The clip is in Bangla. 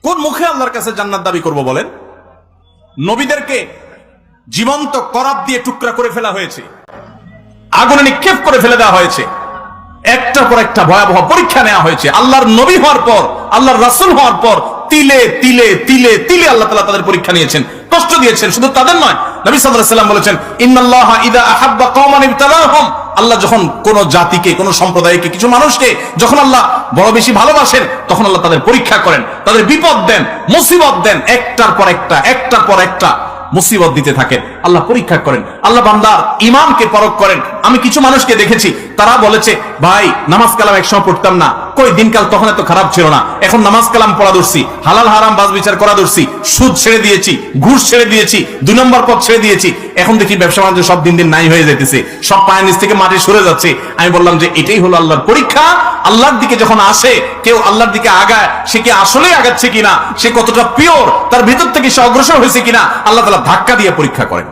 কোন মুখে আল্লাহর কাছে জান্নাত দাবি করব বলেন? নবীদেরকে জীবন্ত করাত দিয়ে টুকরা করে ফেলা হয়েছে, আগুনে নিক্ষেপ করে ফেলে দেওয়া হয়েছে, একটার পর একটা ভয়াবহ পরীক্ষা নেওয়া হয়েছে। আল্লাহর নবী হওয়ার পর, আল্লাহর রাসূল হওয়ার পর তিলে তিলে তিলে তিলে আল্লাহ তাআলা তাদের পরীক্ষা নিয়েছেন, কষ্ট দিয়েছেন। শুধু তাদের নয়, নবী সাল্লাল্লাহু আলাইহি ওয়াসাল্লাম বলেছেন, ইন্নাল্লাহা ইযা আহাব্বা কওমান ইবতালাহুম। আল্লাহ যখন কোন জাতিকে, কোন সম্প্রদায়কে, কিছু মানুষকে যখন আল্লাহ বড় বেশি ভালোবাসেন, তখন আল্লাহ তাদের পরীক্ষা করেন, তাদের বিপদ দেন, মুসিবত দেন, একটার পর একটা, একটার পর একটা মুসিবত দিতে থাকেন, আল্লাহ পরীক্ষা করেন। আল্লাহ বান্দার ঈমানকে পরখ করেন। আমি কিছু মানুষকে দেখেছি, তারা বলেছে, ভাই নামাজ কালাম একসময় পড়তাম না, কই দিনকাল তখন এত খারাপ ছিল না, এখন নামাজ কালাম পড়া ধরছি, হালাল হারাম বাজ বিচার করা ধরছি, সুদ ছেড়ে দিয়েছি, ঘুষ ছেড়ে দিয়েছি, 2 নম্বর পথ ছেড়ে দিয়েছি, এখন দেখি ব্যবসা বাণিজ্য সব দিন দিন নাই হয়ে যাইতেছে, সব পায়ের নিচ থেকে মাটি সরে যাচ্ছে। আমি বললাম যে এটাই হলো আল্লাহর পরীক্ষা। আল্লাহর দিকে যখন আসে কেউ, আল্লাহর দিকে আগায়, সে কি আসলেই আগাচ্ছে কিনা, সে কতটা পিওর, তার ভিতর থেকে সে অগ্রসর হয়েছে কিনা, আল্লাহ তাআলা ধাক্কা দিয়ে পরীক্ষা করেন।